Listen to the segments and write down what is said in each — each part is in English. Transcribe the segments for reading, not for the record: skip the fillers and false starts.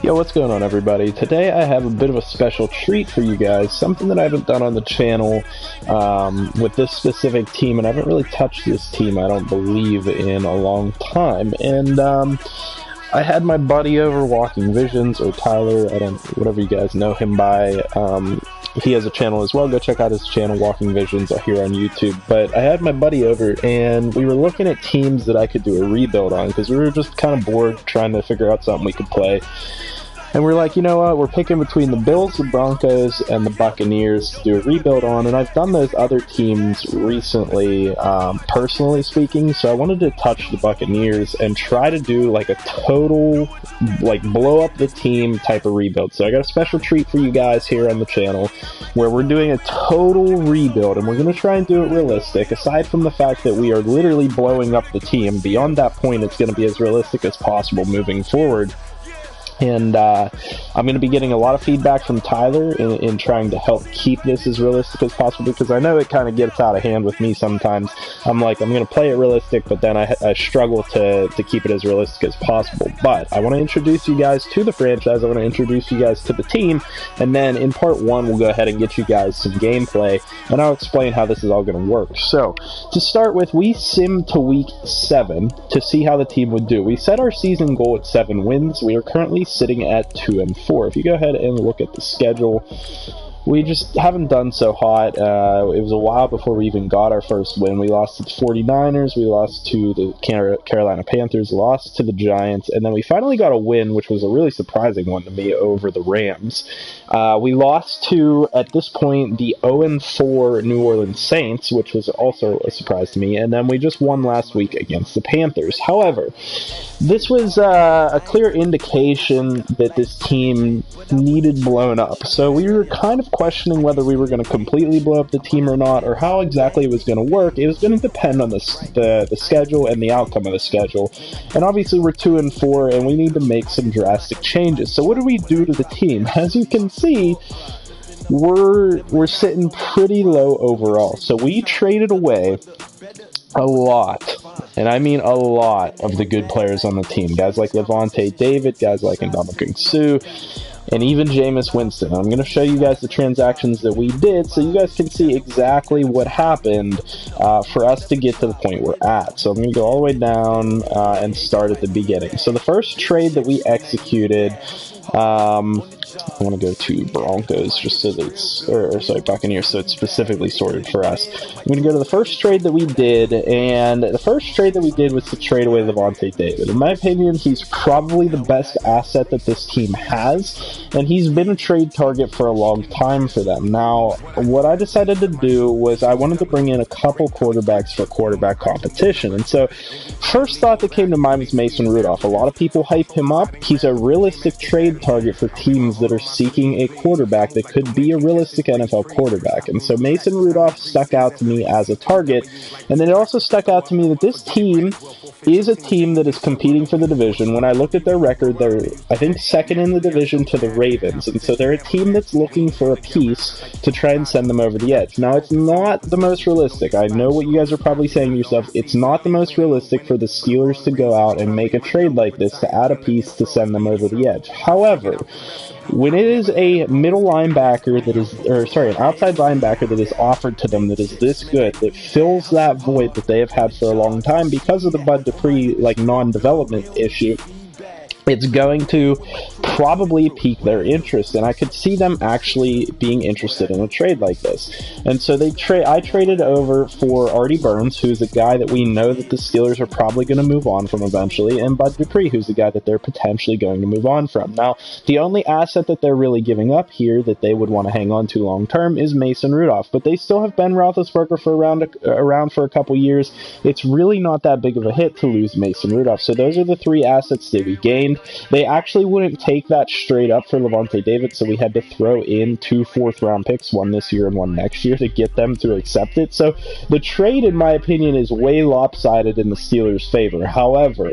Yo, what's going on, everybody? Today I have a bit of a special treat for you guys, something that I haven't done on the channel with this specific team, and I haven't really touched this team, I don't believe, in a long time. And I had my buddy over, Walking Visions, or Tyler, whatever you guys know him by. He has a channel as well. Go check out his channel, Walking Visions, here on YouTube. But I had my buddy over, and we were looking at teams that I could do a rebuild on, because we were just kind of bored trying to figure out something we could play. And we're like, you know what, we're picking between the Bills, the Broncos, and the Buccaneers to do a rebuild on, and I've done those other teams recently, personally speaking, so I wanted to touch the Buccaneers and try to do, like, a total, like, blow up the team type of rebuild. So I got a special treat for you guys here on the channel, where we're doing a total rebuild, and we're going to try and do it realistic, aside from the fact that we are literally blowing up the team. Beyond that point, it's going to be as realistic as possible moving forward. And I'm going to be getting a lot of feedback from Tyler in trying to help keep this as realistic as possible, because I know it kind of gets out of hand with me sometimes. I'm like, I'm going to play it realistic, but then I struggle to keep it as realistic as possible. But I want to introduce you guys to the franchise. I want to introduce you guys to the team. And then in part one, we'll go ahead and get you guys some gameplay, and I'll explain how this is all going to work. So to start with, we simmed to week 7 to see how the team would do. We set our season goal at 7 wins. We are currently sitting at 2-4. If you go ahead and look at the schedule, we just haven't done so hot. It was a while before we even got our first win. We lost to the 49ers, we lost to the Carolina Panthers, lost to the Giants, and then we finally got a win, which was a really surprising one to me, over the Rams. We lost to, at this point, the 0-4 New Orleans Saints, which was also a surprise to me, and then we just won last week against the Panthers. However, this was a clear indication that this team needed blown up, so we were kind of questioning whether we were going to completely blow up the team or not, or how exactly it was going to work. It was going to depend on the schedule and the outcome of the schedule. And obviously we're 2-4, and we need to make some drastic changes. So what do we do to the team? As you can see, we're sitting pretty low overall. So we traded away a lot, and I mean a lot, of the good players on the team. Guys like Levante David, guys like Ndamukong Suh, and even Jameis Winston. I'm going to show you guys the transactions that we did so you guys can see exactly what happened for us to get to the point we're at. So I'm going to go all the way down and start at the beginning. So the first trade that we executed, I want to go to Broncos just so that it's, Buccaneers, so it's specifically sorted for us. I'm going to go to the first trade that we did, and the first trade that we did was to trade away Levante David. In my opinion, he's probably the best asset that this team has, and he's been a trade target for a long time for them. Now, what I decided to do was I wanted to bring in a couple quarterbacks for quarterback competition, and so first thought that came to mind was Mason Rudolph. A lot of people hype him up. He's a realistic trade target for teams that are seeking a quarterback that could be a realistic NFL quarterback. And so Mason Rudolph stuck out to me as a target. And then it also stuck out to me that this team is a team that is competing for the division. When I looked at their record, they're, I think, second in the division to the Ravens. And so they're a team that's looking for a piece to try and send them over the edge. Now, it's not the most realistic. I know what you guys are probably saying to yourself. It's not the most realistic for the Steelers to go out and make a trade like this to add a piece to send them over the edge. However, when it is a middle linebacker that is, an outside linebacker that is offered to them that is this good, that fills that void that they have had for a long time because of the Bud Dupree, non-development issue, it's going to probably pique their interest, and I could see them actually being interested in a trade like this. And so I traded over for Artie Burns, who's a guy that we know that the Steelers are probably going to move on from eventually, and Bud Dupree, who's the guy that they're potentially going to move on from. Now, the only asset that they're really giving up here that they would want to hang on to long term is Mason Rudolph, but they still have Ben Roethlisberger for around for a couple years. It's really not that big of a hit to lose Mason Rudolph. So those are the three assets that we gained. They actually wouldn't take that straight up for Levante David, so we had to throw in 2 fourth-round picks, one this year and one next year, to get them to accept it. So the trade, in my opinion, is way lopsided in the Steelers' favor. However,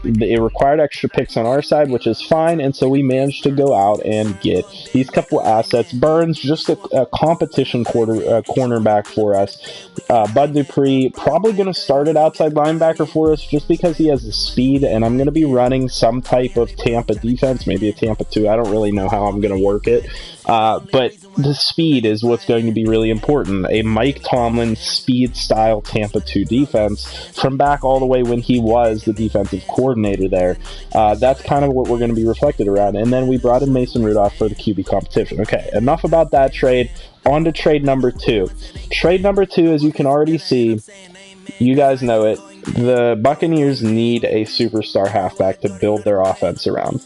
it required extra picks on our side, which is fine, and so we managed to go out and get these couple assets. Burns, just a competition cornerback for us. Bud Dupree, probably going to start at outside linebacker for us just because he has the speed, and I'm going to be running some type of Tampa defense, maybe a Tampa 2. I don't really know how I'm going to work it, but the speed is what's going to be really important. A Mike Tomlin speed-style Tampa 2 defense from back all the way when he was the defensive coordinator there. That's kind of what we're going to be reflected around. And then we brought in Mason Rudolph for the QB competition. Okay, enough about that trade. On to trade number 2. Trade number 2, as you can already see, you guys know it, the Buccaneers need a superstar halfback to build their offense around.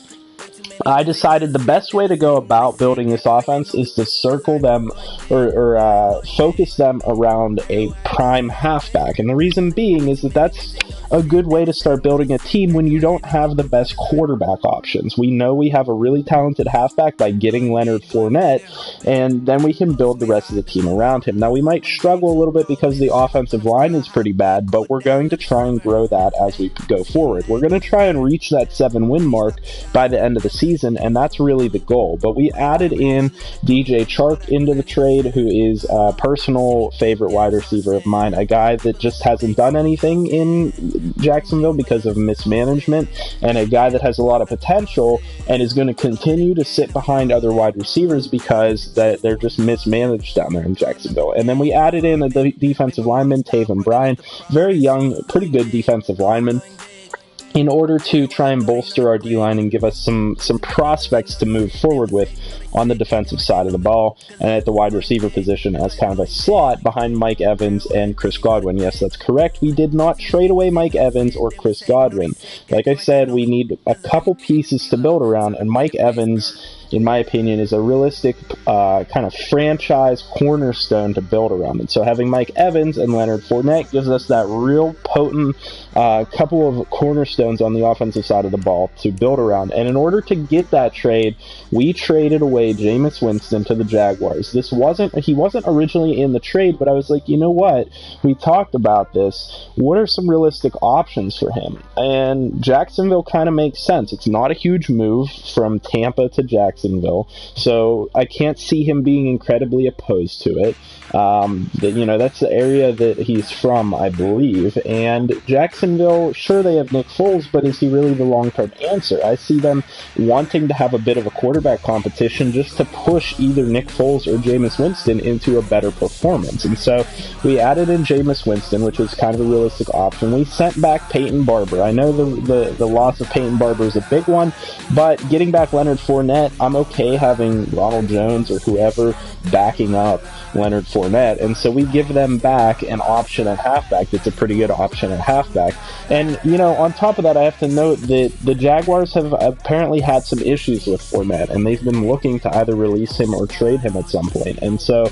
I decided the best way to go about building this offense is to circle them or focus them around a prime halfback. And the reason being is that that's a good way to start building a team when you don't have the best quarterback options. We know we have a really talented halfback by getting Leonard Fournette, and then we can build the rest of the team around him. Now, we might struggle a little bit because the offensive line is pretty bad, but we're going to try and grow that as we go forward. We're going to try and reach that 7-win mark by the end of the season, and that's really the goal. But we added in DJ Chark into the trade, who is a personal favorite wide receiver of mine, a guy that just hasn't done anything in Jacksonville because of mismanagement, and a guy that has a lot of potential and is going to continue to sit behind other wide receivers because they're just mismanaged down there in Jacksonville. And then we added in a defensive lineman, Taven Bryan, very young, pretty good defensive lineman, in order to try and bolster our D-line and give us some prospects to move forward with on the defensive side of the ball, and at the wide receiver position as kind of a slot behind Mike Evans and Chris Godwin. Yes, that's correct. We did not trade away Mike Evans or Chris Godwin. Like I said, we need a couple pieces to build around, and Mike Evans, in my opinion, is a realistic kind of franchise cornerstone to build around. And so having Mike Evans and Leonard Fournette gives us that real potent couple of cornerstones on the offensive side of the ball to build around. And in order to get that trade, we traded away Jameis Winston to the Jaguars. He wasn't originally in the trade, but I was like, you know what? We talked about this. What are some realistic options for him? And Jacksonville kind of makes sense. It's not a huge move from Tampa to Jacksonville, so I can't see him being incredibly opposed to it. That's the area that he's from, I believe. And Jacksonville, sure, they have Nick Foles, but is he really the long-term answer? I see them wanting to have a bit of a quarterback competition just to push either Nick Foles or Jameis Winston into a better performance. And so we added in Jameis Winston, which was kind of a realistic option. We sent back Peyton Barber. I know the loss of Peyton Barber is a big one, but getting back Leonard Fournette, I'm okay having Ronald Jones or whoever backing up Leonard Fournette, and so we give them back an option at halfback that's a pretty good option at halfback. And, on top of that, I have to note that the Jaguars have apparently had some issues with Fournette, and they've been looking to either release him or trade him at some point. And so,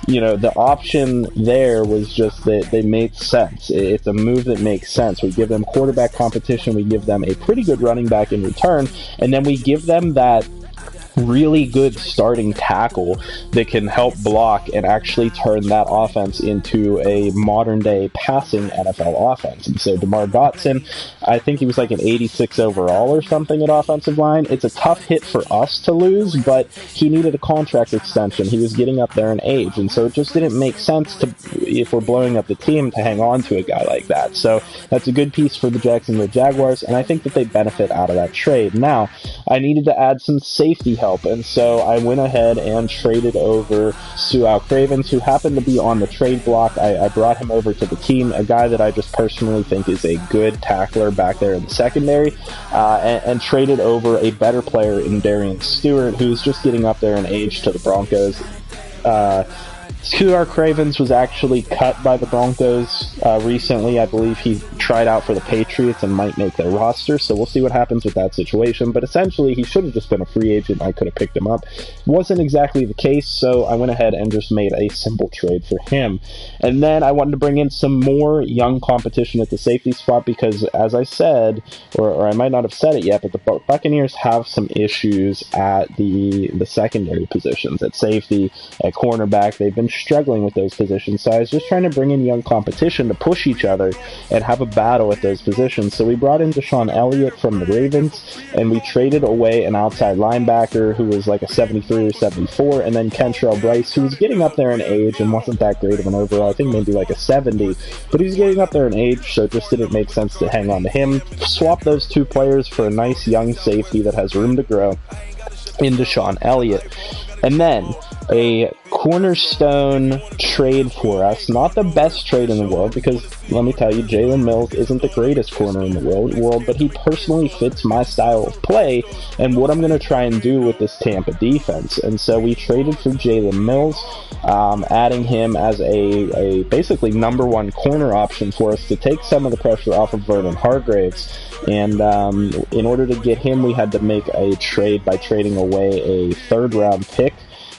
the option there was just that they made sense. It's a move that makes sense. We give them quarterback competition, we give them a pretty good running back in return, and then we give them that really good starting tackle that can help block and actually turn that offense into a modern-day passing NFL offense. And so DeMar Dotson, I think he was like an 86 overall or something at offensive line. It's a tough hit for us to lose, but he needed a contract extension. He was getting up there in age, and so it just didn't make sense to, if we're blowing up the team, to hang on to a guy like that. So that's a good piece for the Jacksonville Jaguars, and I think that they benefit out of that trade. Now, I needed to add some safety help, and so I went ahead and traded over Su'Al Cravens, who happened to be on the trade block. I brought him over to the team, a guy that I just personally think is a good tackler back there in the secondary, and traded over a better player in Darian Stewart, who's just getting up there in age to the Broncos. Su'Al Cravens was actually cut by the Broncos recently. I believe he tried out for the Patriots and might make their roster, so we'll see what happens with that situation. But essentially, he should have just been a free agent. I could have picked him up. Wasn't exactly the case, so I went ahead and just made a simple trade for him. And then I wanted to bring in some more young competition at the safety spot because, as I said, or I might not have said it yet, but the Buccaneers have some issues at the secondary positions, at safety, at cornerback. They've been been struggling with those positions. So I was just trying to bring in young competition to push each other and have a battle at those positions. So we brought in Deshaun Elliott from the Ravens, and we traded away an outside linebacker who was like a 73 or 74, and then Kentrell Bryce, who was getting up there in age and wasn't that great of an overall. I think maybe like a 70, but he's getting up there in age, so it just didn't make sense to hang on to him. Swap those two players for a nice young safety that has room to grow in Deshaun Elliott. And then a cornerstone trade for us. Not the best trade in the world, because let me tell you, Jalen Mills isn't the greatest corner in the world, but he personally fits my style of play and what I'm going to try and do with this Tampa defense. And so we traded for Jalen Mills, adding him as a basically number one corner option for us to take some of the pressure off of Vernon Hargreaves. And in order to get him, we had to make a trade by trading away a third-round pick,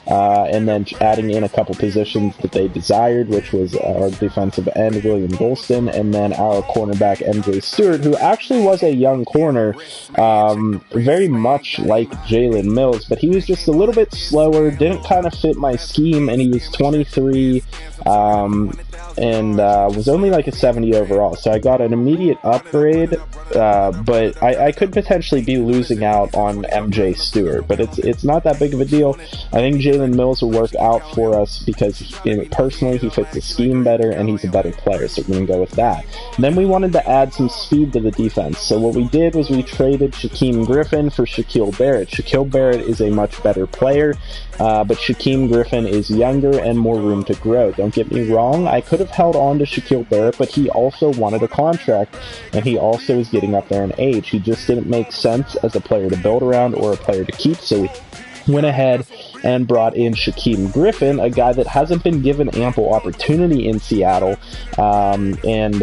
and then adding in a couple positions that they desired, which was our defensive end, William Golston, and then our cornerback, MJ Stewart, who actually was a young corner, very much like Jalen Mills, but he was just a little bit slower, didn't kind of fit my scheme, and he was 23, and was only like a 70 overall. So I got an immediate upgrade, but I could potentially be losing out on MJ Stewart, but it's not that big of a deal. I think Jalen Mills will work out for us because personally he fits the scheme better and he's a better player, so we're going to go with that. And then we wanted to add some speed to the defense, so what we did was we traded Shaquem Griffin for Shaquille Barrett. Shaquille Barrett is a much better player, but Shaquem Griffin is younger and more room to grow. Don't get me wrong, I could have held on to Shaquille Barrett, but he also wanted a contract, and he also is getting up there in age. He just didn't make sense as a player to build around or a player to keep, so we went ahead and brought in Shaquem Griffin, a guy that hasn't been given ample opportunity in Seattle, and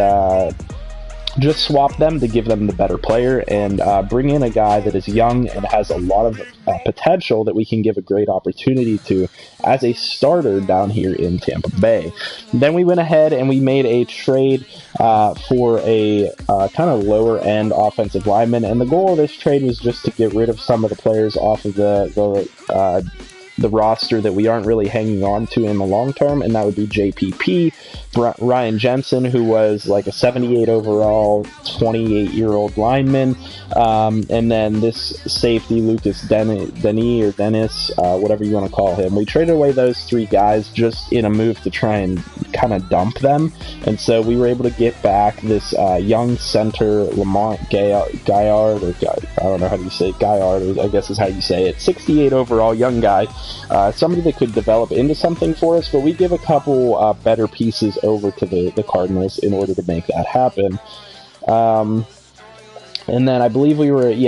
just swap them to give them the better player, and bring in a guy that is young and has a lot of potential that we can give a great opportunity to as a starter down here in Tampa Bay. Then we went ahead and we made a trade for a kind of lower end offensive lineman, and the goal of this trade was just to get rid of some of the players off of the roster that we aren't really hanging on to in the long term, and that would be JPP, Ryan Jensen, who was like a 78 overall, 28-year-old lineman, and then this safety, Lucas Dennis, whatever you want to call him. We traded away those three guys just in a move to try and kind of dump them, and so we were able to get back this young center, Lamont Gaillard, or I don't know how you say it, Gaillard, I guess is how you say it, 68 overall, young guy, somebody that could develop into something for us, but we give a couple better pieces over to the Cardinals in order to make that happen. And then I believe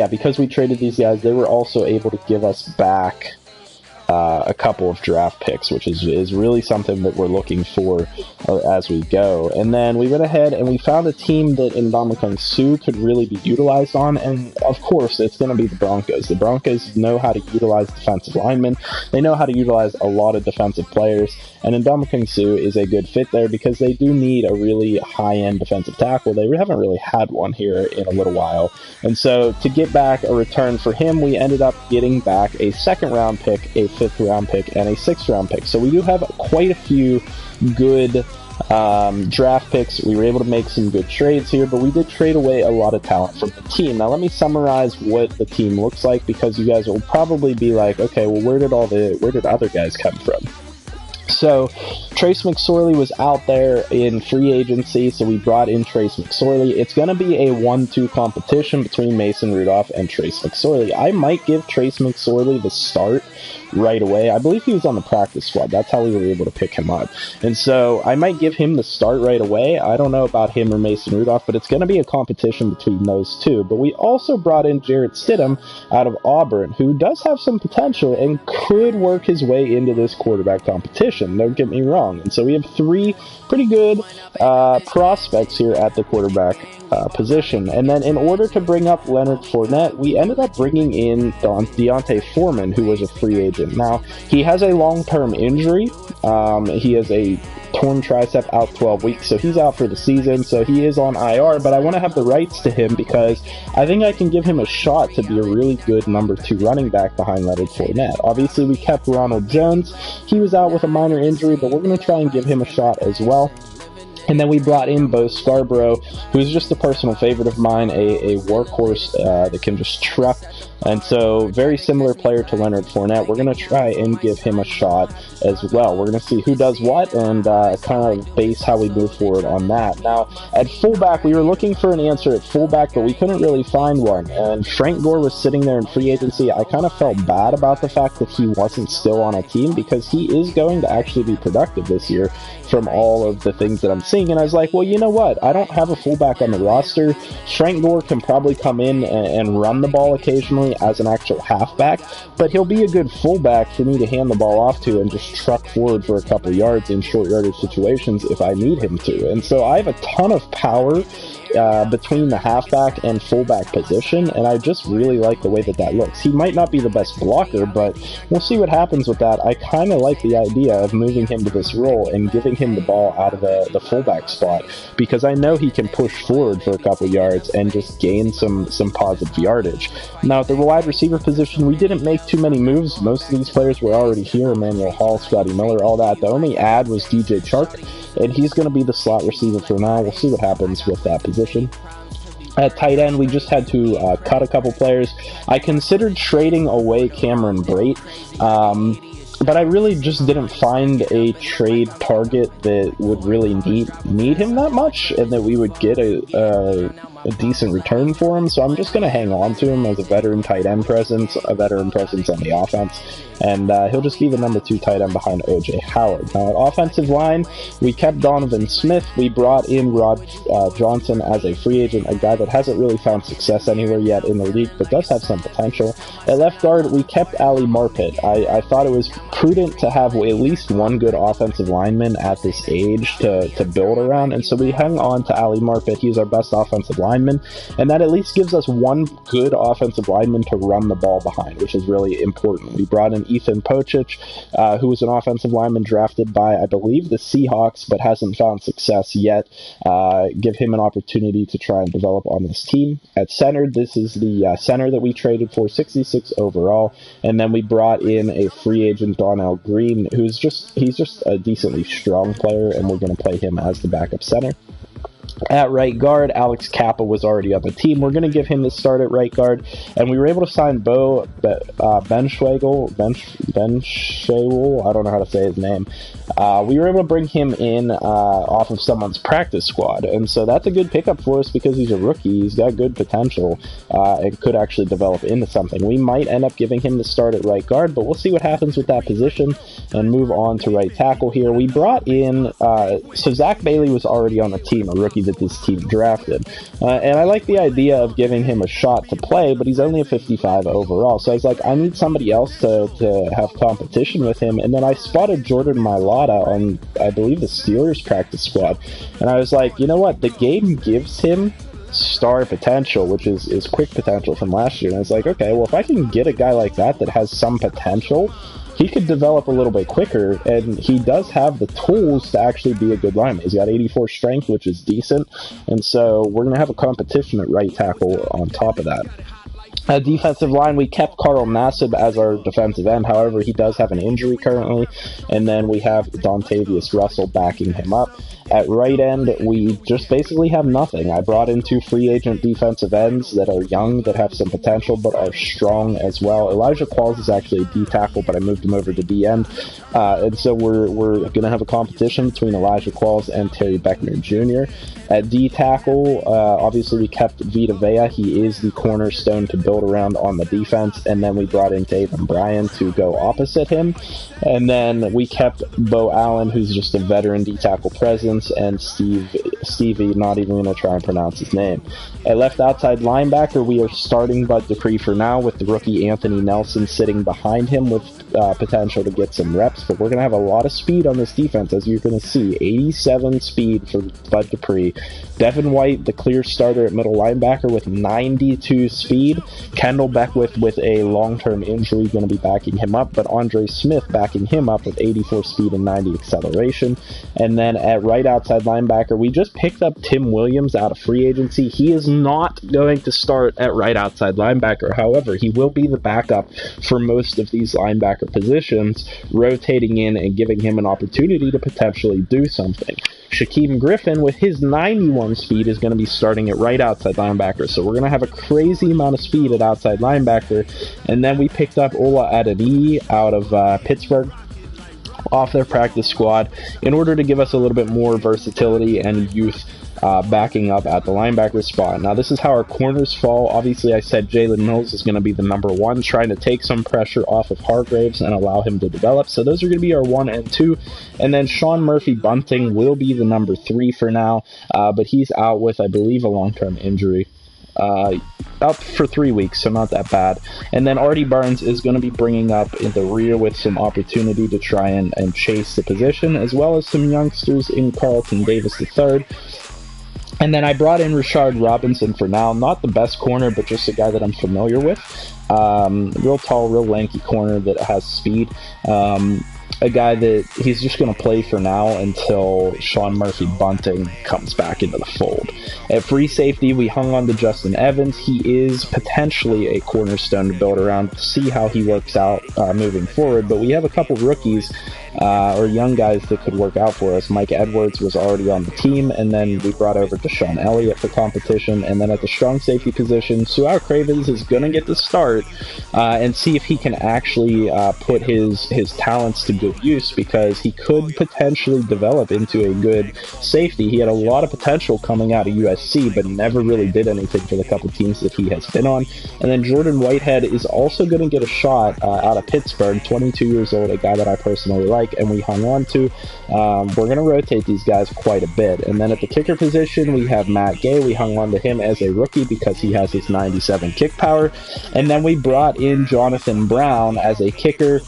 because we traded these guys, they were also able to give us back a couple of draft picks, which is really something that we're looking for as we go. And then we went ahead and we found a team that Ndamukong Suh could really be utilized on, and of course it's going to be the Broncos. The Broncos know how to utilize defensive linemen. They know how to utilize a lot of defensive players, and Ndamukong Suh is a good fit there because they do need a really high-end defensive tackle. They haven't really had one here in a little while, and so to get back a return for him, we ended up getting back a second-round pick, a fifth-round pick, and a sixth-round pick. So we do have quite a few good draft picks. We were able to make some good trades here, but we did trade away a lot of talent from the team. Now let me summarize what the team looks like, because you guys will probably be like, okay, well, where did other guys come from? So Trace McSorley was out there in free agency, so we brought in Trace McSorley. It's going to be a 1-2 competition between Mason Rudolph and Trace McSorley. I might give Trace McSorley the start right away. I believe he was on the practice squad. That's how we were able to pick him up. And so I might give him the start right away. I don't know about him or Mason Rudolph, but it's going to be a competition between those two. But we also brought in Jarrett Stidham out of Auburn, who does have some potential and could work his way into this quarterback competition. Don't get me wrong. And so we have three pretty good prospects here at the quarterback position. And then in order to bring up Leonard Fournette, we ended up bringing in Deontay Foreman, who was a free agent. Now, he has a long-term injury, He has a torn tricep, out 12 weeks, so he's out for the season, so he is on IR, but I want to have the rights to him because I think I can give him a shot to be a really good number 2 running back behind Leonard Fournette. Obviously, we kept Ronald Jones. He was out with a minor injury, but we're going to try and give him a shot as well. And then we brought in Bo Scarborough, who's just a personal favorite of mine, a workhorse that can just truck. And so, very similar player to Leonard Fournette. We're going to try and give him a shot as well. We're going to see who does what and kind of base how we move forward on that. Now, at fullback, we were looking for an answer at fullback, but we couldn't really find one. And Frank Gore was sitting there in free agency. I kind of felt bad about the fact that he wasn't still on a team because he is going to actually be productive this year from all of the things that I'm seeing. And I was like, well, you know what? I don't have a fullback on the roster. Frank Gore can probably come in and run the ball occasionally as an actual halfback, but he'll be a good fullback for me to hand the ball off to and just truck forward for a couple yards in short yardage situations if I need him to. And so I have a ton of power between the halfback and fullback position, and I just really like the way that looks. He might not be the best blocker, but we'll see what happens with that. I kind of like the idea of moving him to this role and giving him the ball out of the fullback spot because I know he can push forward for a couple yards and just gain some positive yardage. Now, at the wide receiver position, we didn't make too many moves. Most of these players were already here. Emmanuel Hall, Scotty Miller, all that. The only add was DJ Chark, and he's going to be the slot receiver for now. We'll see what happens with that position. At tight end, we just had to cut a couple players. I considered trading away Cameron Brate, but I really just didn't find a trade target that would really need him that much and that we would get a decent return for him, so I'm just going to hang on to him as a veteran tight end presence, a veteran presence on the offense, and he'll just be the number 2 tight end behind O.J. Howard. Now, at offensive line, we kept Donovan Smith. We brought in Rod Johnson as a free agent, a guy that hasn't really found success anywhere yet in the league, but does have some potential. At left guard, we kept Ali Marpet. I thought it was prudent to have at least one good offensive lineman at this age to build around, and so we hung on to Ali Marpet. He's our best offensive lineman, and that at least gives us one good offensive lineman to run the ball behind, which is really important. We brought in Ethan Pocic, who was an offensive lineman drafted by, I believe, the Seahawks, but hasn't found success yet. Give him an opportunity to try and develop on this team. At center, this is the center that we traded for, 66 overall, and then we brought in a free agent, Donnell Green, he's just a decently strong player, and we're going to play him as the backup center. At right guard, Alex Kappa was already on the team. We're going to give him the start at right guard, and we were able to sign Bo Benschwagel, I don't know how to say his name. We were able to bring him in off of someone's practice squad, and so that's a good pickup for us because he's a rookie. He's got good potential and could actually develop into something. We might end up giving him the start at right guard, but we'll see what happens with that position and move on to right tackle here. We brought in, so Zach Bailey was already on the team, a rookie that this team drafted, and I like the idea of giving him a shot to play, but he's only a 55 overall, so I was like, I need somebody else to have competition with him, and then I spotted Jordan Mailata on, I believe, the Steelers practice squad, and I was like, you know what, the game gives him star potential, which is quick potential from last year, and I was like, okay, well, if I can get a guy like that has some potential, he could develop a little bit quicker, and he does have the tools to actually be a good lineman. He's got 84 strength, which is decent, and so we're going to have a competition at right tackle on top of that. At defensive line, we kept Carl Nassib as our defensive end. However, he does have an injury currently, and then we have Dontavius Russell backing him up. At right end, we just basically have nothing. I brought in 2 free agent defensive ends that are young, that have some potential, but are strong as well. Elijah Qualls is actually a D tackle, but I moved him over to D end. And so we're going to have a competition between Elijah Qualls and Terry Beckner Jr. At D tackle, obviously we kept Vita Vea. He is the cornerstone to build around on the defense, and then we brought in Dave and Bryan to go opposite him. And then we kept Bo Allen, who's just a veteran D tackle presence, and Steve Stevie, not even going to try and pronounce his name. At left outside linebacker, we are starting Bud Dupree for now, with the rookie Anthony Nelson sitting behind him with potential to get some reps, but we're going to have a lot of speed on this defense, as you're going to see. 87 speed for Bud Dupree. Devin White, the clear starter at middle linebacker, with 92 speed. Kendall Beckwith with a long-term injury going to be backing him up, but Andre Smith backing him up with 84 speed and 90 acceleration. And then at right outside linebacker, we just picked up Tim Williams out of free agency. He is not going to start at right outside linebacker. However, he will be the backup for most of these linebacker positions, rotating in and giving him an opportunity to potentially do something. Shaquem Griffin, with his 91 speed, is going to be starting at right outside linebacker. So we're going to have a crazy amount of speed at outside linebacker. And then we picked up Ola Adeniyi out of Pittsburgh off their practice squad in order to give us a little bit more versatility and youth backing up at the linebacker spot. Now, this is how our corners fall. Obviously, I said Jalen Mills is going to be the number one, trying to take some pressure off of Hargraves and allow him to develop. So those are going to be our 1 and 2. And then Sean Murphy-Bunting will be the number 3 for now, but he's out with, I believe, a long-term injury. Up for 3 weeks, so not that bad. And then Artie Barnes is going to be bringing up in the rear with some opportunity to try and chase the position, as well as some youngsters in Carlton Davis III. And then I brought in Rashard Robinson for now. Not the best corner, but just a guy that I'm familiar with. Real tall, real lanky corner that has speed. A guy that he's just going to play for now until Sean Murphy-Bunting comes back into the fold. At free safety, we hung on to Justin Evans. He is potentially a cornerstone to build around, to see how he works out moving forward. But we have a couple rookies or young guys that could work out for us. Mike Edwards was already on the team, and then we brought over Deshaun Elliott for competition. And then at the strong safety position, Su'Au Cravens is going to get the start and see if he can actually put his talents to good use, because he could potentially develop into a good safety. He had a lot of potential coming out of USC, but never really did anything for the couple teams that he has been on. And then Jordan Whitehead is also going to get a shot out of Pittsburgh, 22 years old, a guy that I personally like and we hung on to. We're going to rotate these guys quite a bit. And then at the kicker position, we have Matt Gay. We hung on to him as a rookie because he has his 97 kick power. And then we brought in Jonathan Brown as a kicker.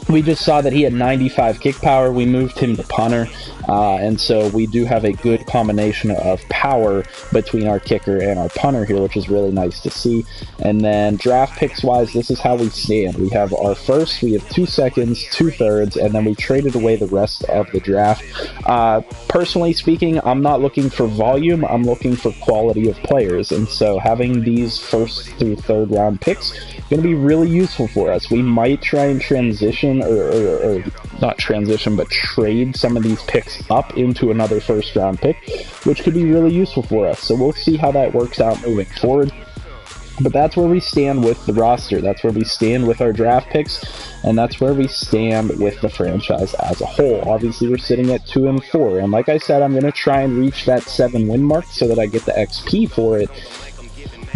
We just saw that he had 95 kick power. We moved him to punter, and so we do have a good combination of power between our kicker and our punter here, which is really nice to see. And then draft picks wise, this is how we stand. We have our first, we have 2 seconds, 2 thirds, and then we traded away the rest of the draft. Personally speaking, I'm not looking for volume, I'm looking for quality of players, and so having these first through third round picks going to be really useful for us. We might try and transition or not transition, but trade some of these picks up into another first round pick, which could be really useful for us. So we'll see how that works out moving forward. But that's where we stand with the roster. That's where we stand with our draft picks, and that's where we stand with the franchise as a whole. Obviously, we're sitting at 2 and 4, and like I said, I'm going to try and reach that 7 win mark so that I get the XP for it.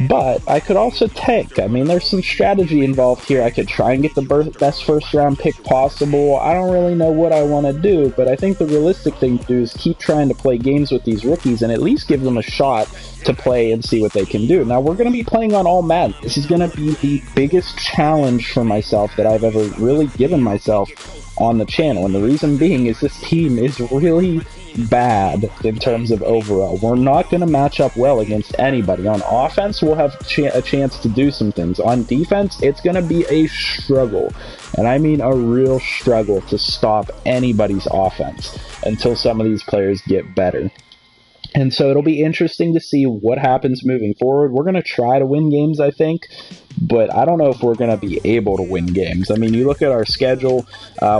But I could also tank. I mean, there's some strategy involved here. I could try and get the best first-round pick possible. I don't really know what I want to do, but I think the realistic thing to do is keep trying to play games with these rookies and at least give them a shot to play and see what they can do. Now, we're going to be playing on all Madden. This is going to be the biggest challenge for myself that I've ever really given myself on the channel, and the reason being is this team is really bad in terms of overall. We're not going to match up well against anybody. On offense, we'll have a chance to do some things. On defense, it's going to be a struggle, and I mean a real struggle to stop anybody's offense until some of these players get better. And so it'll be interesting to see what happens moving forward. We're going to try to win games, I think, but I don't know if we're going to be able to win games. I mean, you look at our schedule,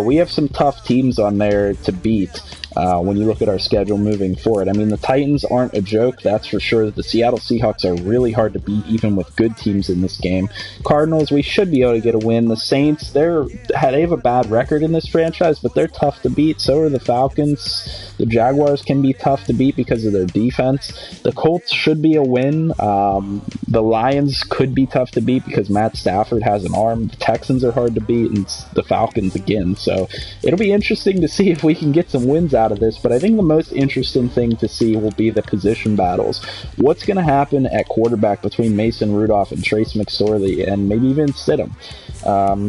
we have some tough teams on there to beat when you look at our schedule moving forward. I mean, the Titans aren't a joke, that's for sure. The Seattle Seahawks are really hard to beat, even with good teams in this game. Cardinals, we should be able to get a win. The Saints, they have a bad record in this franchise, but they're tough to beat. So are the Falcons. The Jaguars can be tough to beat because of their defense. The Colts should be a win. The Lions could be tough to beat beat because Matt Stafford has an arm, the Texans are hard to beat, and the Falcons again. So it'll be interesting to see if we can get some wins out of this, but I think the most interesting thing to see will be the position battles. What's going to happen at quarterback between Mason Rudolph and Trace McSorley, and maybe even Stidham?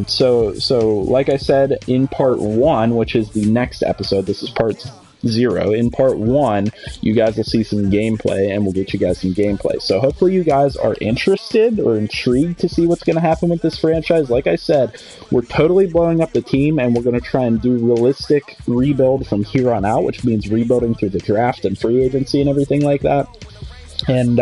So like I said in part 1, which is the next episode, this is part 0. In part 1, you guys will see some gameplay, and we'll get you guys some gameplay. So hopefully you guys are interested or intrigued to see what's going to happen with this franchise. Like I said, we're totally blowing up the team, and we're going to try and do realistic rebuild from here on out, which means rebuilding through the draft and free agency and everything like that. And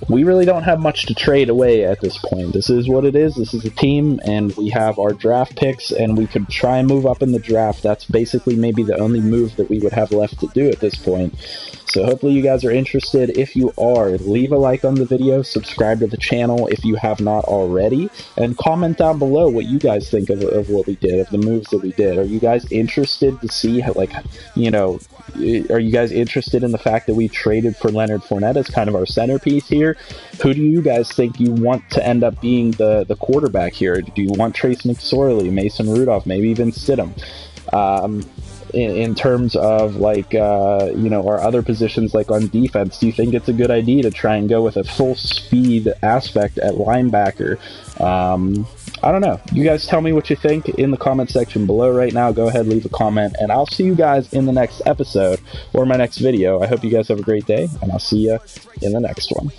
we really don't have much to trade away at this point. This is what it is. This is a team, and we have our draft picks, and we could try and move up in the draft. That's basically maybe the only move that we would have left to do at this point. So hopefully you guys are interested. If you are, leave a like on the video, subscribe to the channel if you have not already, and comment down below what you guys think of what we did, of the moves that we did. Are you guys interested to see how, like, you know, are you guys interested in the fact that we traded for Leonard Fournette as kind of our centerpiece here? Who do you guys think you want to end up being the quarterback here? Do you want Trace McSorley, Mason Rudolph, maybe even Stidham? In terms of, like, you know, our other positions, like on defense, do you think it's a good idea to try and go with a full speed aspect at linebacker? I don't know. You guys tell me what you think in the comment section below right now. Go ahead, leave a comment, and I'll see you guys in the next episode or my next video. I hope you guys have a great day, and I'll see you in the next one.